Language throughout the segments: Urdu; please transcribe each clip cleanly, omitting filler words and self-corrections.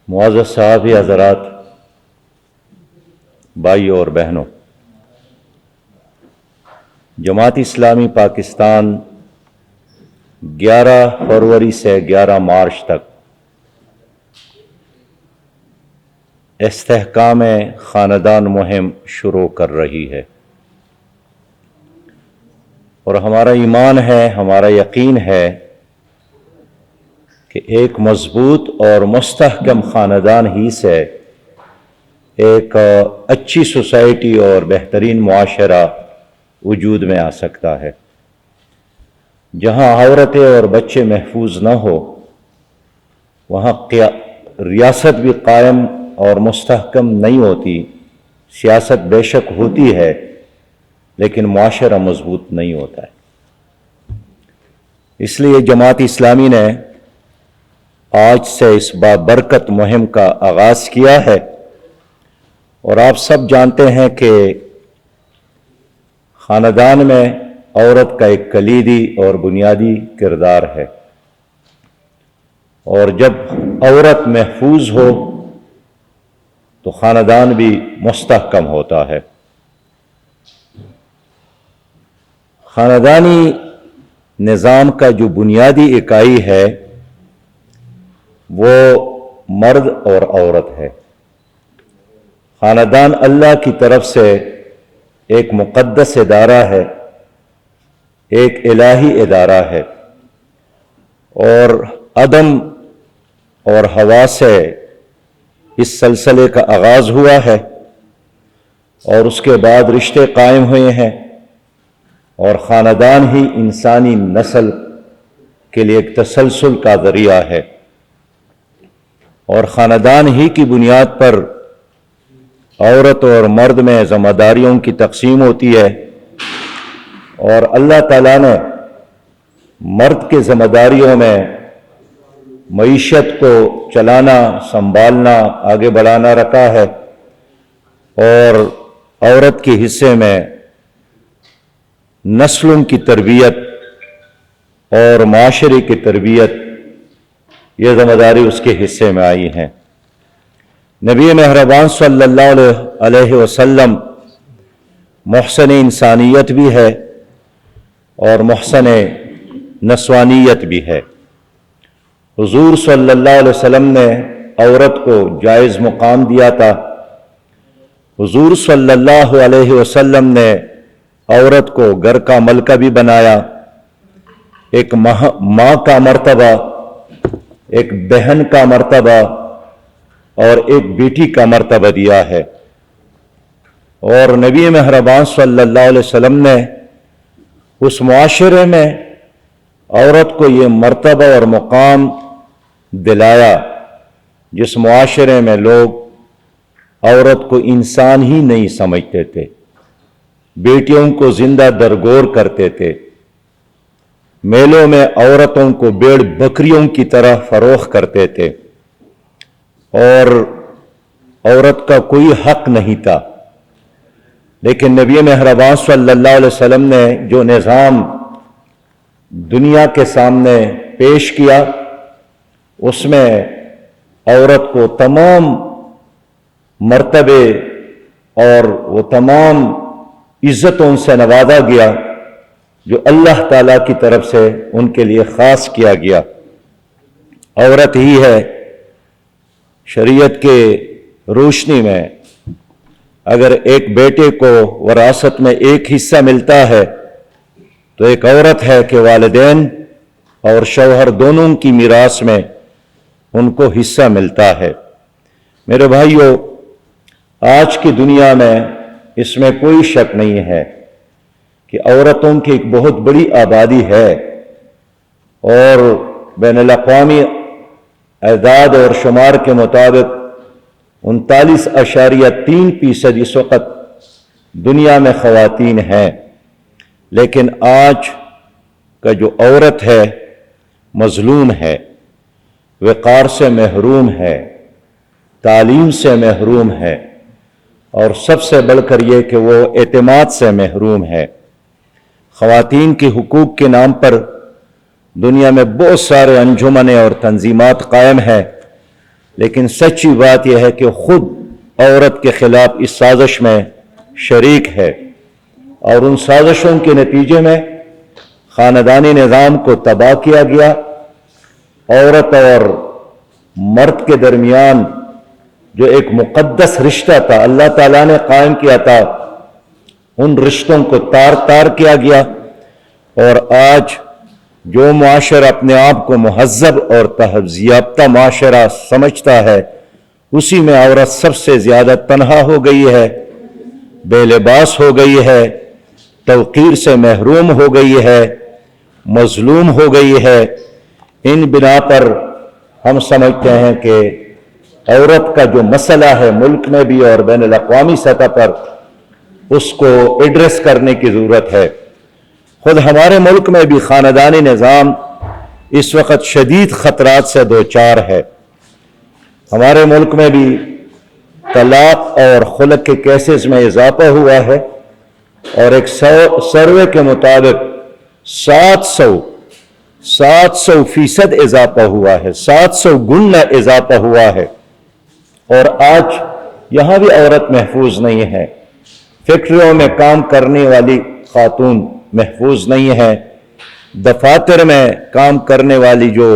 معزز صحافی حضرات، بھائی اور بہنوں، جماعت اسلامی پاکستان 11 فروری سے 11 مارچ تک استحکام خاندان مہم شروع کر رہی ہے، اور ہمارا ایمان ہے، ہمارا یقین ہے کہ ایک مضبوط اور مستحکم خاندان ہی سے ایک اچھی سوسائٹی اور بہترین معاشرہ وجود میں آ سکتا ہے۔ جہاں عورتیں اور بچے محفوظ نہ ہو، وہاں ریاست بھی قائم اور مستحکم نہیں ہوتی۔ سیاست بے شک ہوتی ہے، لیکن معاشرہ مضبوط نہیں ہوتا ہے۔ اس لیے جماعت اسلامی نے آج سے اس بابرکت مہم کا آغاز کیا ہے، اور آپ سب جانتے ہیں کہ خاندان میں عورت کا ایک کلیدی اور بنیادی کردار ہے، اور جب عورت محفوظ ہو تو خاندان بھی مستحکم ہوتا ہے۔ خاندانی نظام کا جو بنیادی اکائی ہے وہ مرد اور عورت ہے۔ خاندان اللہ کی طرف سے ایک مقدس ادارہ ہے، ایک الہی ادارہ ہے، اور آدم اور حوا سے اس سلسلے کا آغاز ہوا ہے، اور اس کے بعد رشتے قائم ہوئے ہیں، اور خاندان ہی انسانی نسل کے لیے ایک تسلسل کا ذریعہ ہے، اور خاندان ہی کی بنیاد پر عورت اور مرد میں ذمہ داریوں کی تقسیم ہوتی ہے، اور اللہ تعالیٰ نے مرد کے ذمہ داریوں میں معیشت کو چلانا، سنبھالنا، آگے بڑھانا رکھا ہے، اور عورت کے حصے میں نسلوں کی تربیت اور معاشرے کی تربیت، یہ ذمہ داری اس کے حصے میں آئی ہیں۔ نبی مہربان صلی اللہ علیہ وسلم محسن انسانیت بھی ہے اور محسن نسوانیت بھی ہے۔ حضور صلی اللہ علیہ وسلم نے عورت کو جائز مقام دیا تھا۔ حضور صلی اللہ علیہ وسلم نے عورت کو گھر کا ملکہ بھی بنایا، ایک ماں کا مرتبہ، ایک بہن کا مرتبہ اور ایک بیٹی کا مرتبہ دیا ہے، اور نبی مہربان صلی اللہ علیہ وسلم نے اس معاشرے میں عورت کو یہ مرتبہ اور مقام دلایا جس معاشرے میں لوگ عورت کو انسان ہی نہیں سمجھتے تھے، بیٹیوں کو زندہ درگور کرتے تھے، میلوں میں عورتوں کو بھیڑ بکریوں کی طرح فروخت کرتے تھے، اور عورت کا کوئی حق نہیں تھا۔ لیکن نبی مہربان صلی اللہ علیہ وسلم نے جو نظام دنیا کے سامنے پیش کیا، اس میں عورت کو تمام مرتبے اور وہ تمام عزتوں سے نوازا گیا جو اللہ تعالیٰ کی طرف سے ان کے لیے خاص کیا گیا۔ عورت ہی ہے شریعت کے روشنی میں، اگر ایک بیٹے کو وراثت میں ایک حصہ ملتا ہے تو ایک عورت ہے کہ والدین اور شوہر دونوں کی میراث میں ان کو حصہ ملتا ہے۔ میرے بھائیو، آج کی دنیا میں اس میں کوئی شک نہیں ہے کہ عورتوں کی ایک بہت بڑی آبادی ہے، اور بین الاقوامی اعداد اور شمار کے مطابق 39.3% اس وقت دنیا میں خواتین ہیں، لیکن آج کا جو عورت ہے مظلوم ہے، وقار سے محروم ہے، تعلیم سے محروم ہے، اور سب سے بڑھ کر یہ کہ وہ اعتماد سے محروم ہے۔ خواتین کے حقوق کے نام پر دنیا میں بہت سارے انجمنیں اور تنظیمات قائم ہیں، لیکن سچی بات یہ ہے کہ خود عورت کے خلاف اس سازش میں شریک ہے، اور ان سازشوں کے نتیجے میں خاندانی نظام کو تباہ کیا گیا۔ عورت اور مرد کے درمیان جو ایک مقدس رشتہ تھا اللہ تعالیٰ نے قائم کیا تھا، ان رشتوں کو تار تار کیا گیا، اور آج جو معاشرہ اپنے آپ کو مہذب اور تہذیب یافتہ معاشرہ سمجھتا ہے، اسی میں عورت سب سے زیادہ تنہا ہو گئی ہے، بے لباس ہو گئی ہے، توقیر سے محروم ہو گئی ہے، مظلوم ہو گئی ہے۔ ان بنا پر ہم سمجھتے ہیں کہ عورت کا جو مسئلہ ہے ملک میں بھی اور بین الاقوامی سطح پر، اس کو ایڈریس کرنے کی ضرورت ہے۔ خود ہمارے ملک میں بھی خاندانی نظام اس وقت شدید خطرات سے دوچار ہے۔ ہمارے ملک میں بھی طلاق اور خلع کے کیسز میں اضافہ ہوا ہے، اور ایک سروے کے مطابق 700% اضافہ ہوا ہے، 700 گنا اضافہ ہوا ہے۔ اور آج یہاں بھی عورت محفوظ نہیں ہے، فیکٹریوں میں کام کرنے والی خاتون محفوظ نہیں ہے، دفاتر میں کام کرنے والی جو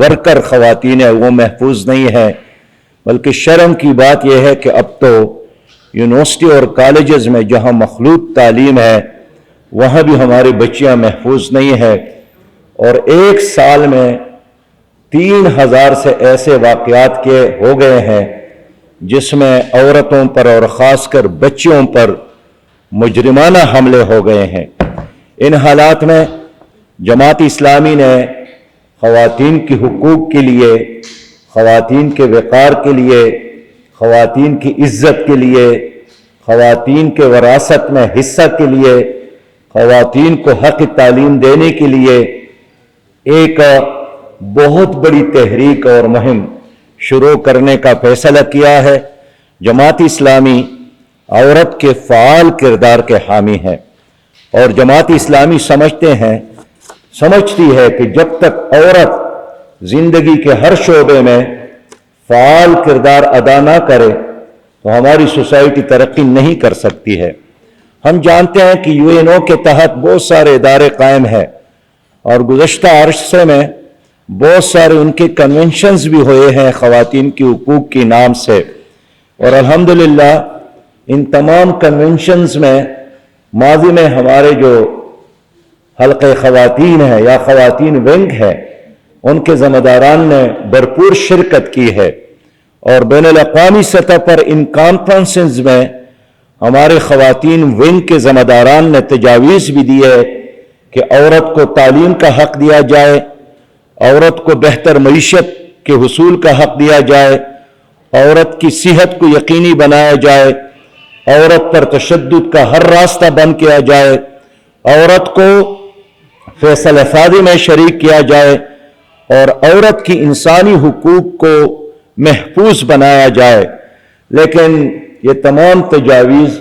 ورکر خواتین ہیں وہ محفوظ نہیں ہے۔ بلکہ شرم کی بات یہ ہے کہ اب تو یونیورسٹی اور کالجز میں جہاں مخلوط تعلیم ہے وہاں بھی ہماری بچیاں محفوظ نہیں ہے، اور ایک سال میں 3000 سے ایسے واقعات کے ہو گئے ہیں جس میں عورتوں پر اور خاص کر بچیوں پر مجرمانہ حملے ہو گئے ہیں۔ ان حالات میں جماعت اسلامی نے خواتین کے حقوق کے لیے، خواتین کے وقار کے لیے، خواتین کی عزت کے لیے، خواتین کے وراثت میں حصہ کے لیے، خواتین کو حق تعلیم دینے کے لیے ایک بہت بڑی تحریک اور مہم شروع کرنے کا فیصلہ کیا ہے۔ جماعت اسلامی عورت کے فعال کردار کے حامی ہے، اور جماعت اسلامی سمجھتی ہے کہ جب تک عورت زندگی کے ہر شعبے میں فعال کردار ادا نہ کرے تو ہماری سوسائٹی ترقی نہیں کر سکتی ہے۔ ہم جانتے ہیں کہ UNO کے تحت بہت سارے ادارے قائم ہیں، اور گزشتہ عرصے میں بہت سارے ان کے کنونشنز بھی ہوئے ہیں خواتین کے حقوق کے نام سے، اور الحمدللہ ان تمام کنونشنز میں ماضی میں ہمارے جو حلقہ خواتین ہیں یا خواتین ونگ ہے ان کے ذمہ داران نے بھرپور شرکت کی ہے، اور بین الاقوامی سطح پر ان کانفرنسز میں ہمارے خواتین ونگ کے ذمہ داران نے تجاویز بھی دی ہے کہ عورت کو تعلیم کا حق دیا جائے، عورت کو بہتر معیشت کے حصول کا حق دیا جائے، عورت کی صحت کو یقینی بنایا جائے، عورت پر تشدد کا ہر راستہ بند کیا جائے، عورت کو فیصلہ سازی میں شریک کیا جائے، اور عورت کی انسانی حقوق کو محفوظ بنایا جائے۔ لیکن یہ تمام تجاویز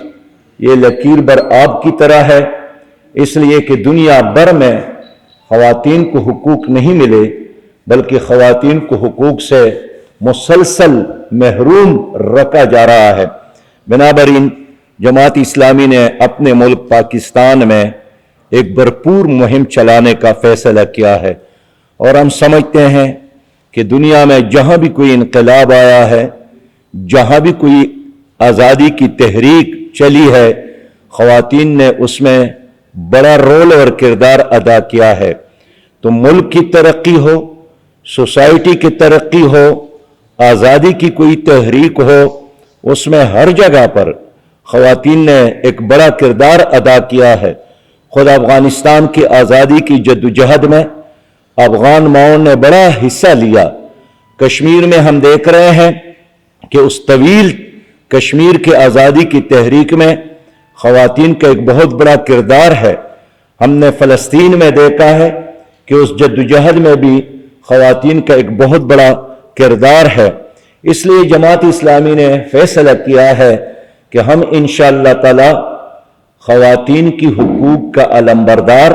یہ لکیر بر آب کی طرح ہے، اس لیے کہ دنیا بھر میں خواتین کو حقوق نہیں ملے، بلکہ خواتین کو حقوق سے مسلسل محروم رکھا جا رہا ہے۔ بنابراین جماعت اسلامی نے اپنے ملک پاکستان میں ایک بھرپور مہم چلانے کا فیصلہ کیا ہے، اور ہم سمجھتے ہیں کہ دنیا میں جہاں بھی کوئی انقلاب آیا ہے، جہاں بھی کوئی آزادی کی تحریک چلی ہے، خواتین نے اس میں بڑا رول اور کردار ادا کیا ہے۔ تو ملک کی ترقی ہو، سوسائٹی کی ترقی ہو، آزادی کی کوئی تحریک ہو، اس میں ہر جگہ پر خواتین نے ایک بڑا کردار ادا کیا ہے۔ خود افغانستان کی آزادی کی جدوجہد میں افغان ماؤں نے بڑا حصہ لیا۔ کشمیر میں ہم دیکھ رہے ہیں کہ اس طویل کشمیر کی آزادی کی تحریک میں خواتین کا ایک بہت بڑا کردار ہے۔ ہم نے فلسطین میں دیکھا ہے کہ اس جدوجہد میں بھی خواتین کا ایک بہت بڑا کردار ہے۔ اس لیے جماعت اسلامی نے فیصلہ کیا ہے کہ ہم انشاءاللہ تعالی خواتین کی حقوق کا علمبردار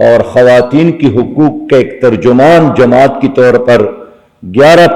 اور خواتین کی حقوق کے ایک ترجمان جماعت کی طور پر 11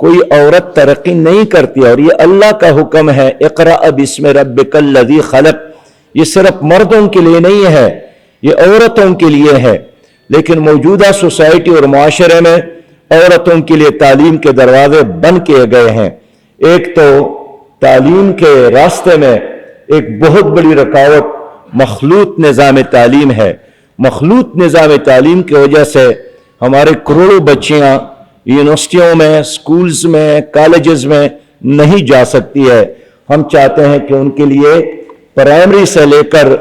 کوئی عورت ترقی نہیں کرتی، اور یہ اللہ کا حکم ہے، اقرأ بسم ربک الذی خلق، یہ صرف مردوں کے لیے نہیں ہے، یہ عورتوں کے لیے ہے۔ لیکن موجودہ سوسائٹی اور معاشرے میں عورتوں کے لیے تعلیم کے دروازے بند کیے گئے ہیں۔ ایک تو تعلیم کے راستے میں ایک بہت بڑی رکاوٹ مخلوط نظام تعلیم ہے۔ مخلوط نظام تعلیم کی وجہ سے ہمارے کروڑوں بچیاں یونیورسٹیوں میں، سکولز میں، کالجز میں نہیں جا سکتی ہے۔ ہم چاہتے ہیں کہ ان کے لیے پرائمری سے لے کر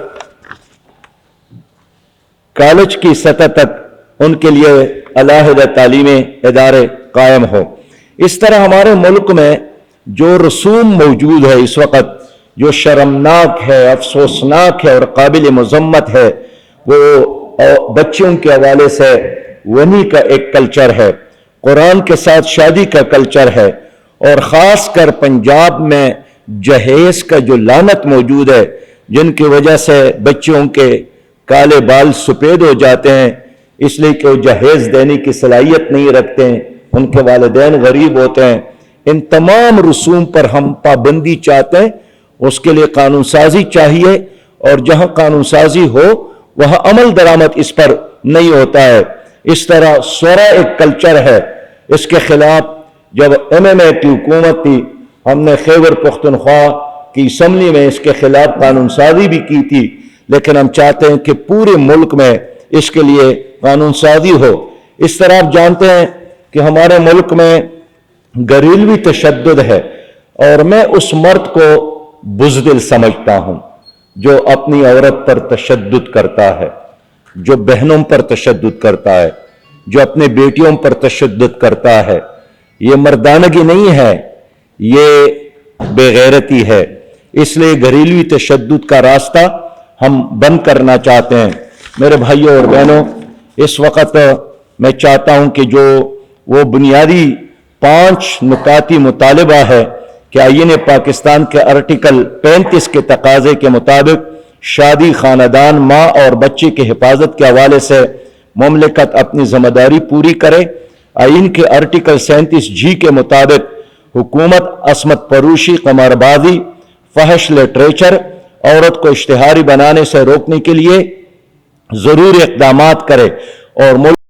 کالج کی سطح تک ان کے لیے علیحدہ تعلیمی ادارے قائم ہو۔ اس طرح ہمارے ملک میں جو رسوم موجود ہے اس وقت، جو شرمناک ہے، افسوسناک ہے اور قابل مذمت ہے، وہ بچوں کے حوالے سے وہی کا ایک کلچر ہے، قرآن کے ساتھ شادی کا کلچر ہے، اور خاص کر پنجاب میں جہیز کا جو لعنت موجود ہے، جن کی وجہ سے بچوں کے کالے بال سفید ہو جاتے ہیں، اس لیے کہ وہ جہیز دینے کی صلاحیت نہیں رکھتے ہیں، ان کے والدین غریب ہوتے ہیں۔ ان تمام رسوم پر ہم پابندی چاہتے ہیں، اس کے لیے قانون سازی چاہیے، اور جہاں قانون سازی ہو وہاں عمل درآمد اس پر نہیں ہوتا ہے۔ اس طرح سورا ایک کلچر ہے، اس کے خلاف جب MMA کی حکومت تھی، ہم نے خیبر پختونخوا کی اسمبلی میں اس کے خلاف قانون سازی بھی کی تھی، لیکن ہم چاہتے ہیں کہ پورے ملک میں اس کے لیے قانون سازی ہو۔ اس طرح آپ جانتے ہیں کہ ہمارے ملک میں گھریلوی تشدد ہے، اور میں اس مرد کو بزدل سمجھتا ہوں جو اپنی عورت پر تشدد کرتا ہے، جو بہنوں پر تشدد کرتا ہے، جو اپنے بیٹیوں پر تشدد کرتا ہے۔ یہ مردانگی نہیں ہے، یہ بے غیرتی ہے۔ اس لیے گھریلوی تشدد کا راستہ ہم بند کرنا چاہتے ہیں۔ میرے بھائیوں اور بہنوں، اس وقت میں چاہتا ہوں کہ جو وہ بنیادی 5 نکاتی مطالبہ ہے کہ آئین پاکستان کے آرٹیکل 35 کے تقاضے کے مطابق شادی، خاندان، ماں اور بچے کی حفاظت کے حوالے سے مملکت اپنی ذمہ داری پوری کرے۔ آئین کے آرٹیکل 37G کے مطابق حکومت عصمت پروشی، قماربازی، فحش لٹریچر، عورت کو اشتہاری بنانے سے روکنے کے لیے ضروری اقدامات کرے، اور ملک